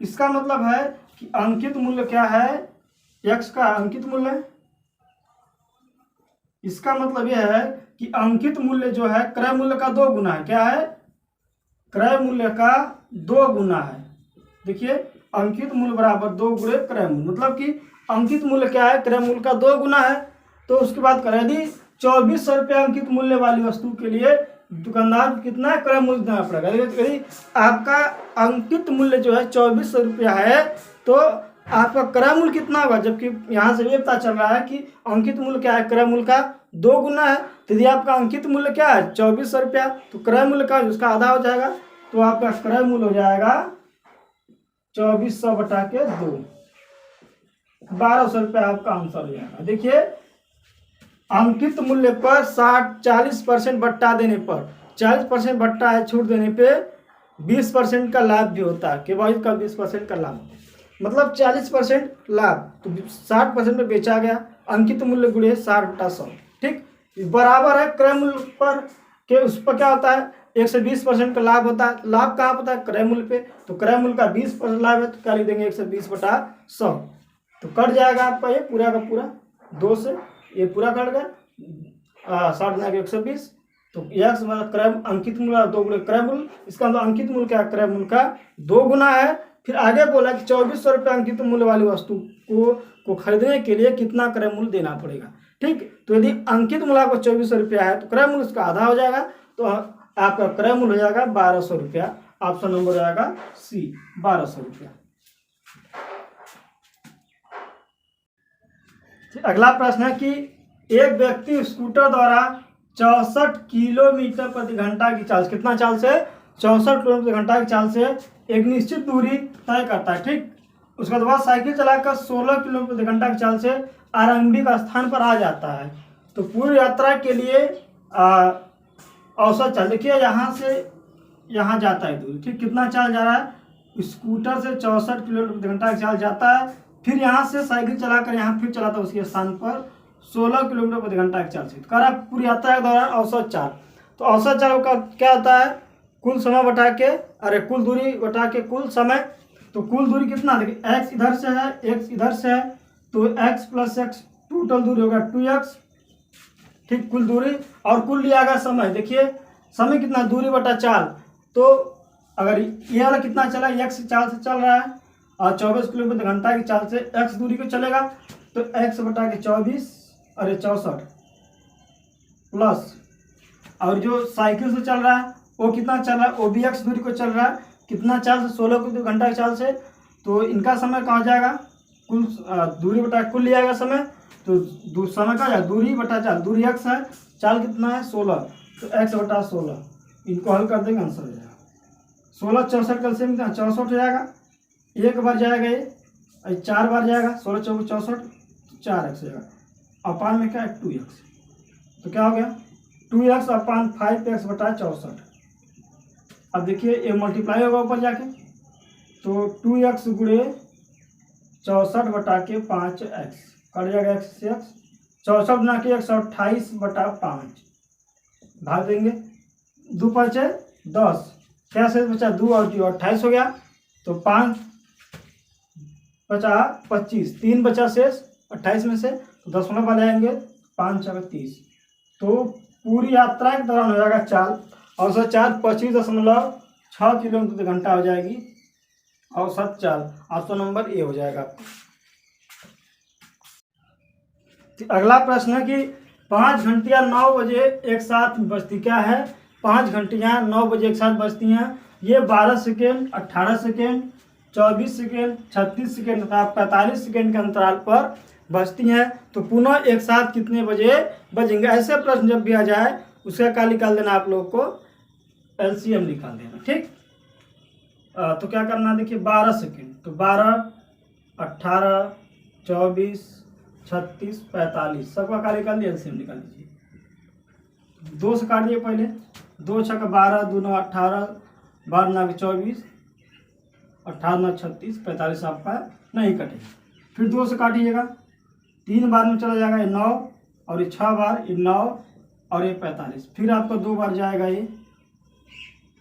इसका मतलब है कि अंकित मूल्य क्या है? x का अंकित मूल्य। इसका मतलब यह है कि अंकित मूल्य जो है क्रय मूल्य का 2 गुना है। क्या है? क्रय मूल्य का 2 गुना है। देखिए अंकित मूल्य बराबर 2 गुणे क्रय मूल्य, मतलब कि अंकित मूल्य क्या है? क्रय मूल्य का 2 गुना है। तो उसके बाद करें, यदि 2400 रुपया अंकित मूल्य वाली वस्तु के लिए दुकानदार को कितना क्रय मूल्य देना पड़ेगा? यदि आपका अंकित मूल्य जो है 2400 रुपया है, तो आपका क्रय मूल्य कितना होगा? जबकि यहाँ से ये पता चल रहा है कि अंकित मूल्य क्या है? क्रय मूल्य का 2 गुना है। तो यदि आपका अंकित मूल्य क्या है? 2400 रुपया, तो क्रय मूल्य का उसका आधा हो जाएगा। तो आपका क्रय मूल्य हो जाएगा 2400/2, 1200 रुपया आपका आंसर हो जाएगा। देखिए अंकित मूल्य पर 40% बट्टा देने पर, 40% बट्टा है, छूट देने पे 20% का लाभ भी होता है। केवल का 20% का लाभ, मतलब 40% लाभ, तो 60% में बेचा गया। अंकित मूल्य गुणे 60/100, ठीक, बराबर है क्रय मूल्य पर के उस पर क्या होता है? 120% का लाभ होता है। लाभ कहाँ होता है? क्रय मूल्य पे। तो क्रय मूल्य का 20% लाभ है, तो क्या लिख देंगे? 120/100। तो कट जाएगा आपका ये पूरा का पूरा 2 से, ये पूरा कट गया 60 - 120। तो x मतलब क्रय अंकित मूल्य 2 गुणे क्रय मूल्य। इसका मतलब अंकित मूल्य क्या? क्रय मूल्य का 2 गुना है। फिर आगे बोला कि 2400 रुपये अंकित मूल्य वाली वस्तु को खरीदने के लिए कितना क्रय मूल्य देना पड़ेगा, ठीक। तो यदि अंकित मूल्य आपको 2400 रुपया है, तो क्रय मूल्य उसका आधा हो जाएगा। तो आपका क्रय मूल्य हो जाएगा 1200 रुपया। ऑप्शन नंबर हो जाएगा सी, 1200 रुपया। अगला प्रश्न है कि एक व्यक्ति स्कूटर द्वारा 64 किलोमीटर प्रति घंटा की चाल, कितना चाल से? 64 किलोमीटर प्रति घंटा की चाल से एक निश्चित दूरी तय करता है, ठीक। उसके बाद साइकिल चलाकर 16 किलोमीटर प्रति घंटा की चाल से आरंभिक स्थान पर आ जाता है। तो पूरी यात्रा के लिए औसत चाल, देखिए यहाँ से यहाँ जाता है दूरी, ठीक। कितना चाल जा रहा है? स्कूटर से 64 किलोमीटर प्रति घंटा की चाल जाता है। फिर यहाँ से साइकिल चलाकर यहाँ फिर चलाता है उसके स्थान पर 16 किलोमीटर प्रति घंटा की चाल से। तो कह पूरी यात्रा के दौरान औसत चाल। तो औसत चाल का क्या होता है? कुल समय बटा के, अरे कुल दूरी बटा के कुल समय। तो कुल दूरी कितना? देखिए x इधर से है, x इधर से है, तो x + x टोटल दूरी होगा 2x, ठीक, कुल दूरी। और कुल लिया गया समय, देखिए समय कितना? दूरी बटा चाल। तो अगर ये वाला कितना चला? x चाल से चल रहा है और 24 किलोमीटर घंटा की चाल से x दूरी को चलेगा, तो x बटा के 24, अरे 64 प्लस, और जो साइकिल से चल रहा है वो कितना चल रहा है? वो भी x दूरी को चल रहा है। कितना चाल से? 16 किलोमीटर घंटा की चाल से। तो इनका समय कहाँ जाएगा? कुल दूरी बटा कुल लिया गया समय। तो समय का या दूरी बटा चाल, दूरी x है, चाल कितना है? 16, तो x बटा 16। इनको हल कर देंगे, आंसर हो जाएगा 16 64 कल से 64 हो जाएगा। एक बार जाएगा ये, 4 बार जाएगा, 16 × 4 = 64, 4x जाएगा। अपान में क्या है? 2x। तो क्या हो गया? 2x अपान 5x बटा 64। अब देखिए ये मल्टीप्लाई होगा ऊपर जाके, तो 2x गुणे 64 बटा के 5x, कट जाएगा x से x, 64 गुना के 128/5 भाग देंगे। 2 × 5 = 10, क्या से बचा? 2 और 2 28 हो गया। तो 5 बचा 25, 3 बचा शेष 28 में से, तो 10 वाले आएंगे, 5 × 30। तो पूरी यात्रा के दौरान हो जाएगा चाल औसत चाल 25.6 किलोमीटर प्रति घंटा हो जाएगी औसत चाल। ऑप्शन नंबर ए हो जाएगा। अगला प्रश्न है कि 5 घंटियां 9 बजे एक साथ बजती, क्या है? 5 घंटियां 9 बजे एक साथ बजती हैं। ये 12 सेकेंड, 18 सेकेंड, 24 सेकेंड, 36 सेकेंड तथा 45 सेकेंड के अंतराल पर बजती हैं। तो पुनः एक साथ कितने बजे बजेंगे? ऐसे प्रश्न जब भी आ जाए उसका क्या निकाल देना आप लोग को? LCM निकाल देना, ठीक। तो क्या करना? देखिए 12 सेकेंड, तो 12, 18, 24, 36, 45 सबका क्या निकाल दिया? LCM निकाल दीजिए। 2 से काट दिए पहले, 2 छक्का 12, 2 9 18, 12 9 24, 18 9 36, 45 आपका नहीं कटेगा। फिर 2 से काटिएगा, 3 बार में चला जाएगा ये 9, और ये 6 बार, ये 9 और ये 45। फिर आपको 2 बार जाएगा, ये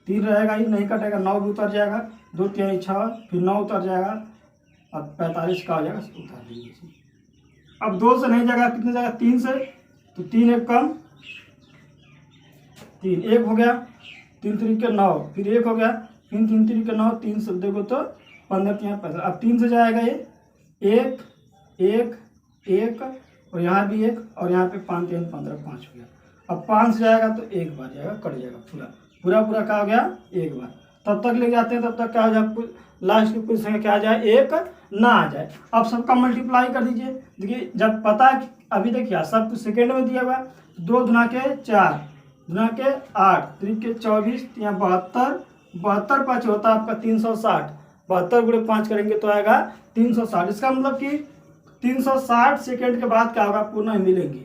3 रहेगा, ये नहीं कटेगा, 9 भी उतर जाएगा, 2 3 6, फिर 9 उतर जाएगा, अब 45 का हो जाएगा, उतार दीजिए। अब 2 से नहीं जाएगा, कितने जाएगा 3 से, तो 3 एक कम, 3 1 हो गया, 3 3 के 9, फिर 1 हो गया, फिर 3 3 के 9, 3 से देखो तो 15 3 15। अब 3 से जाएगा ये 1 1 1, और यहाँ भी 1, और यहाँ पे 5 3 15, 5 हो गया। अब 5 से जाएगा तो 1 बार जाएगा, कट जाएगा, पूरा क्या हो गया, 1 बार। तब तक ले जाते हैं, तब तक क्या हो जाए, लास्ट की पूरी संख्या क्या आ जाए, 1 ना आ जाए। अब सबका मल्टीप्लाई कर दीजिए। देखिए जब पता है, अभी देखिए सब कुछ सेकेंड में दिया हुआ है, 2 गुना के 4, गुना के 8, 3 के 24, 72, 72 5 होता है आपका 360, 72 गुणे 5 करेंगे तो आएगा 360। इसका मतलब कि 360 सेकेंड के बाद क्या होगा, पुनः मिलेंगे।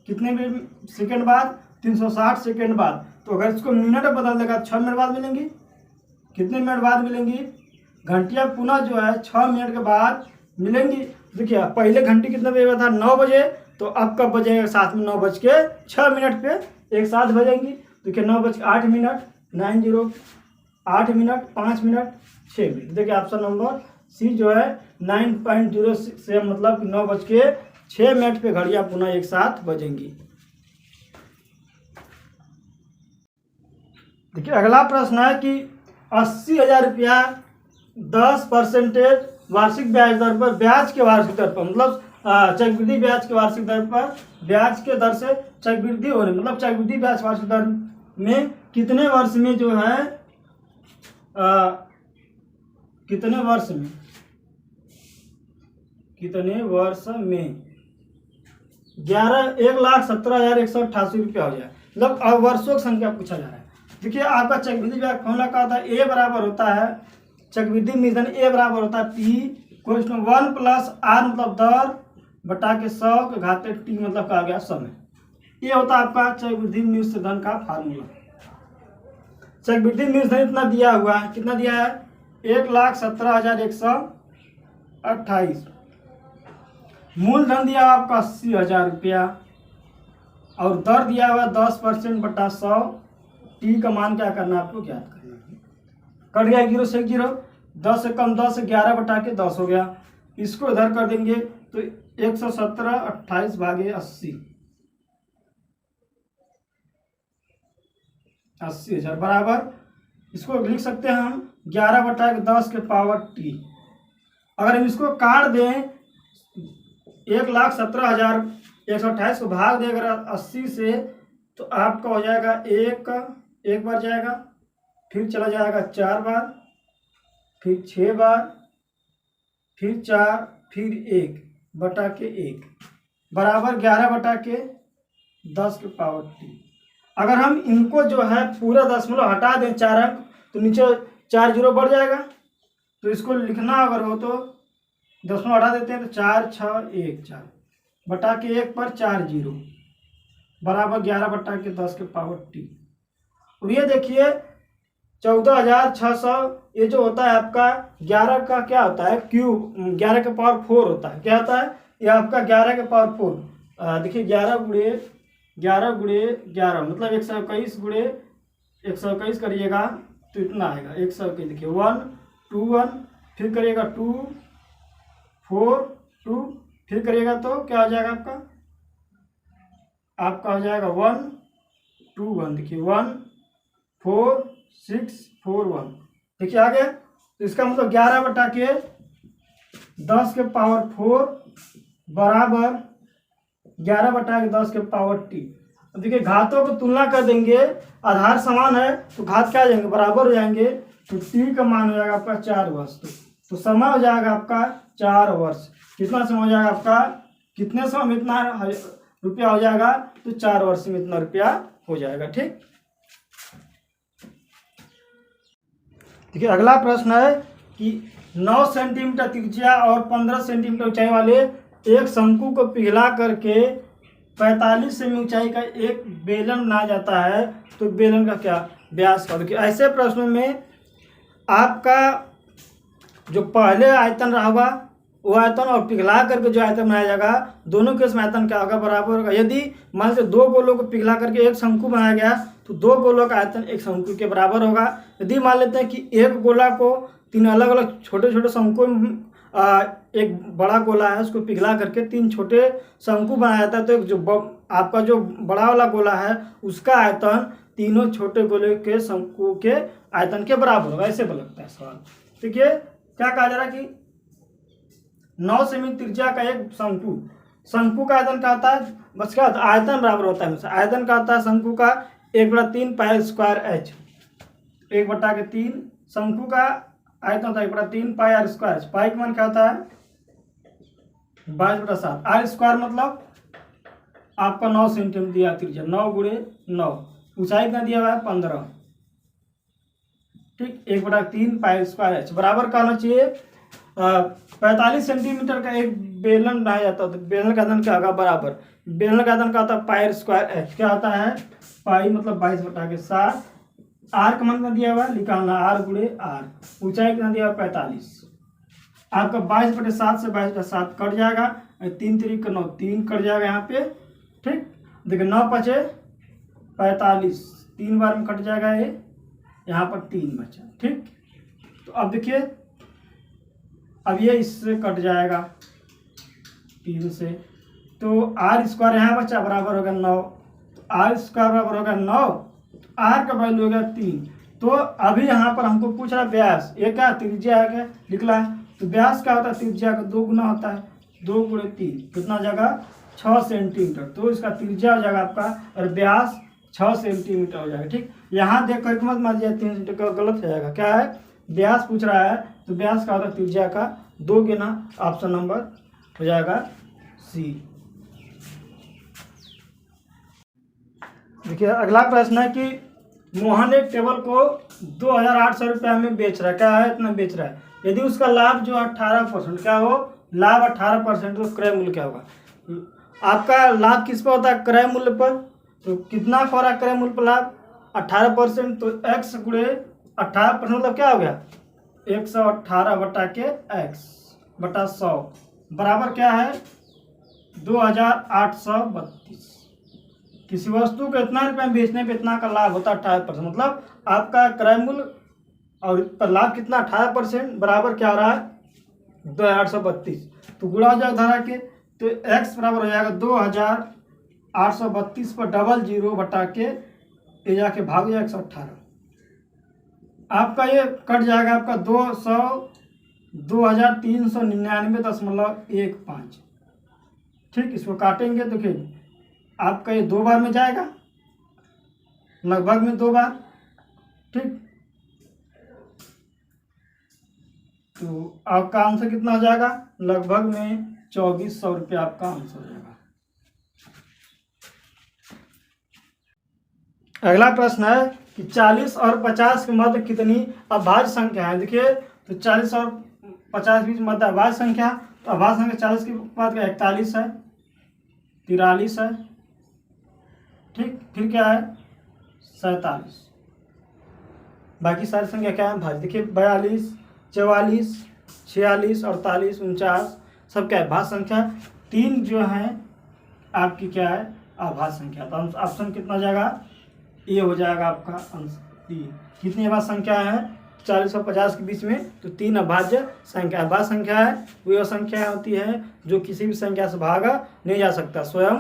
कितने सेकेंड बाद, 360 सेकेंड बाद। तो अगर इसको मिनट में बदल देगा, 6 मिनट बाद मिलेंगी। कितने मिनट बाद मिलेंगी, घंटियाँ पुनः जो है 6 मिनट के बाद मिलेंगी। देखिए पहले घंटी कितने बजे था, 9 बजे, तो अब कब बजेगा, साथ में 9:06 पे एक साथ बजेंगी। देखिए 9:08, 90, 8 मिनट, 5 मिनट, 6 मिनट। देखिए ऑप्शन नंबर सी जो है 9.06 से मतलब 9:06 पे घड़ियाँ पुनः एक साथ बजेंगी। देखिए अगला प्रश्न है कि 80,000 रुपया 10% वार्षिक ब्याज दर पर, ब्याज के वार्षिक दर पर, मतलब चक्रवृद्धि ब्याज के वार्षिक दर पर, ब्याज के दर से चक्रवृद्धि होने, मतलब चक्रवृद्धि ब्याज वार्षिक दर में कितने वर्ष में जो है, कितने वर्ष में 1,17,188 रुपया हो जाए। मतलब वर्षों की संख्या पूछा जा रहा है। देखिए आपका चक्रवृद्धि ब्याज फॉर्मूला का होता है, ए बराबर होता है, चक्रवृद्धि मूलधन ए बराबर होता है पी कोष्ठ 1 प्लस आर मतलब दर बटा के 100 के घाते टी मतलब का आ गया समय। ये होता है आपका चक्रवृद्धि मूलधन का फार्मूला। चक्रवृद्धि मूलधन इतना दिया हुआ है, कितना दिया है, 1,17,128। मूलधन दिया हुआ आपका 80,000 रुपया, और दर दिया हुआ 10% बटा 100। टी का मान क्या करना है, आपको ज्ञात करना है। कट गया 0 से 0, 10 से कम 10, 11 बटा के 10 हो गया। इसको इधर कर देंगे तो 117 28 भागे 80, 80,000 बराबर, इसको लिख सकते हैं हम 11 बटा के 10 के पावर टी। अगर हम इसको काट दें, 1,17,128 को भाग दें अगर 80 से, तो आपका हो जाएगा एक बार जाएगा, फिर चला जाएगा 4 बार, फिर 6 बार, फिर 4, फिर 1 बटा के 1 बराबर 11 बटा के 10 के पावर टी। अगर हम इनको जो है पूरा दशमलव हटा दें 4 अंक, तो नीचे 4 जीरो बढ़ जाएगा। तो इसको लिखना अगर हो तो दशमलव हटा देते हैं तो 4 6 1 4 बटा के 1 पर 4 जीरो बराबर 11 बटा के 10 के पावर टी। और ये देखिए 14,600, ये जो होता है आपका 11 का क्या होता है, क्यूब, 11 के पावर 4 होता है। क्या होता है, ये आपका 11 के पावर 4। देखिए 11 गुणे 11 मतलब 121 गुणे 121 करिएगा तो इतना आएगा 121। देखिए 1 2 1, फिर करिएगा 2 4 2, फिर करिएगा तो क्या हो जाएगा आपका हो जाएगा 1 2 1। देखिए 1 4 6 4 1। देखिए आ गया। तो इसका मतलब 11 बटा के 10 के पावर 4 बराबर 11 बटा के 10 के पावर टी। अब देखिए घातों को तुलना कर देंगे, आधार समान है तो घात क्या आ जाएंगे, बराबर हो जाएंगे। तो टी का मान हो जाएगा आपका 4 वर्ष। तो समय हो जाएगा आपका 4 वर्ष। कितना समय हो जाएगा आपका, कितने समय में इतना रुपया हो जाएगा, तो 4 वर्ष में इतना रुपया हो जाएगा। ठीक, देखिए अगला प्रश्न है कि 9 सेंटीमीटर त्रिज्या और 15 सेंटीमीटर ऊंचाई वाले एक शंकु को पिघला करके 45 सेमी ऊंचाई का एक बेलन बनाया जाता है, तो बेलन का क्या व्यास का। देखिए ऐसे प्रश्नों में आपका जो पहले आयतन रहा वो आयतन और पिघला करके जो आयतन बनाया जाएगा, दोनों के इसमें आयतन क्या होगा, बराबर होगा। यदि मान लीजिए दो गोलों को पिघला करके एक शंकु बनाया गया, तो दो गोलों का आयतन एक शंकु के बराबर होगा। यदि मान लेते हैं कि एक गोला को तीन अलग अलग छोटे छोटे शंकु, एक बड़ा गोला है उसको पिघला करके तीन छोटे शंकु बनाया जाता है, तो जो आपका जो बड़ा वाला गोला है उसका आयतन तीनों छोटे गोले के शंकु के आयतन के बराबर होगा। ऐसे लगता है सवाल। ठीक है, क्या कहा जा रहा है कि 9 सेमी त्रिज्या का एक शंकु का आयतन क्या होता है, बस क्या होता है, आयतन बराबर होता है। आयतन क्या होता है शंकु का 1/3 पाई स्क्वायर एच, 1/3 शंकु का आयतन होता है 1/3 पाई आर स्क्वायर एच। पाई का मान क्या होता है 22/7। आर स्क्वायर मतलब आपका 9 सेंटीमीटर दिया त्रिज्या, 9 × 9, ऊंचाई कितना दिया हुआ है 15। ठीक, 1/3 पाई स्क्वायर एच बराबर का होना चाहिए 45 सेंटीमीटर का एक बेलन बनाया जाता है, तो बेलन का आयतन क्या होगा, बराबर बेलन का आयतन क्या होता है पाई स्क्वायर एच। क्या होता है पाई मतलब 22/7। आर का मान कितना दिया हुआ है निकालना, आर × आर, ऊंचाई कितना दिया हुआ 45। आपका 22/7 से 22/7 कट जाएगा, 3 3 9, 3 कट जाएगा यहाँ पे। ठीक, देखिए 9 × 5 = 45, 3 बार में कट जाएगा ये, यहाँ पर 3 बचा। ठीक, तो अब देखिए अब ये इससे कट जाएगा 3 से, तो आर स्क्वायर यहाँ बचा बराबर होगा 9, तो आर स्क्वायर बराबर होगा 9, आर का वैल्यू होगा 3। तो अभी यहाँ पर हमको पूछ रहा है व्यास, ये क्या त्रिज्या है, क्या निकला है, तो व्यास क्या होता है त्रिज्या का 2 गुना होता है, 2 × 3 कितना जगह 6 सेंटीमीटर, तो इसका त्रिज्या हो जाएगा आपका और व्यास 6 सेंटीमीटर हो जाएगा। ठीक, यहाँ देख करके मत मान लीजिए 3 सेंटीमीटर गलत हो जाएगा। क्या है व्यास पूछ रहा है, तो व्यास का होता है त्रिज्या का 2 गुना, ऑप्शन नंबर हो जाएगा सी। देखिए अगला प्रश्न है कि मोहन एक टेबल को 2800 रुपये में बेच रहा है। क्या है, इतना बेच रहा है। यदि उसका लाभ जो 18% क्या हो, लाभ 18%, तो क्रय मूल्य क्या होगा। आपका लाभ किस पर होता है, क्रय मूल्य पर। तो कितना हो रहा है क्रय मूल्य पर लाभ 18%, तो x × 18% मतलब क्या हो गया 118/(x/100) बराबर क्या है 2832। किसी वस्तु को इतना रुपये में बेचने पे इतना का लाभ होता है 18%, मतलब आपका क्रय मूल्य और पर लाभ कितना 18% बराबर क्या हो रहा है 2832। तो गुणा हो जाएगा धारा के, तो x बराबर हो जाएगा 2832 पर 00 बटा के ये जाके भाग जाएगा 118। आपका ये कट जाएगा आपका 2399.15। ठीक, इसको काटेंगे तो फिर आपका ये 2 बार में जाएगा, लगभग में 2 बार। ठीक, तो आपका आंसर कितना हो जाएगा, लगभग में 2400 रुपये आपका आंसर हो जाएगा। अगला प्रश्न है कि 40 और 50 के मध्य कितनी अभाज्य संख्या है। देखिए तो 40 और 50 के बीच मध्य अभाज्य संख्या, तो अभाज्य संख्या 40 के बाद 41 है, 43 है। ठीक, फिर क्या है 47। बाकी सारी संख्या क्या है भाज्य। देखिए 42, 44, 46, 48, 49 सब क्या है भाज्य संख्या। 3 जो है आपकी क्या है अभाज्य संख्या। तो ऑप्शन कितना जाएगा, ये हो जाएगा आपका आंसर 3। कितनी अभाज्य संख्या है 40 और 50 के बीच में, तो 3 अभाज्य संख्या। अभाज्य संख्या है वह संख्या होती है जो किसी भी संख्या से भागा नहीं जा सकता, स्वयं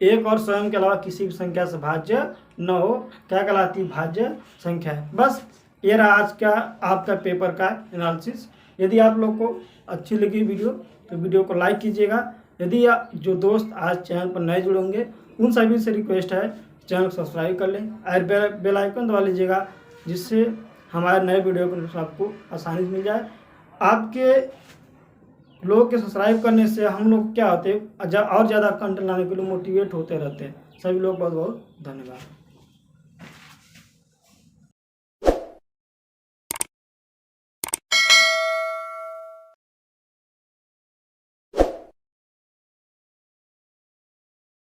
एक और स्वयं के अलावा किसी भी संख्या से भाज्य न हो, क्या कहलाती है भाज्य संख्या है। बस ये रहा आज का आपका पेपर का एनालिसिस। यदि आप लोग को अच्छी लगी वीडियो तो वीडियो को लाइक कीजिएगा। यदि जो दोस्त आज चैनल पर नए जुड़े होंगे उन सभी से रिक्वेस्ट है चैनल को सब्सक्राइब कर लें और बेल आइकन दबा लीजिएगा, जिससे हमारे नए वीडियो को आपको आसानी से मिल जाए। आपके लोग के सब्सक्राइब करने से हम लोग क्या होते हैं और ज़्यादा कंटेंट लाने के लिए मोटिवेट होते रहते हैं। सभी लोग बहुत बहुत धन्यवाद।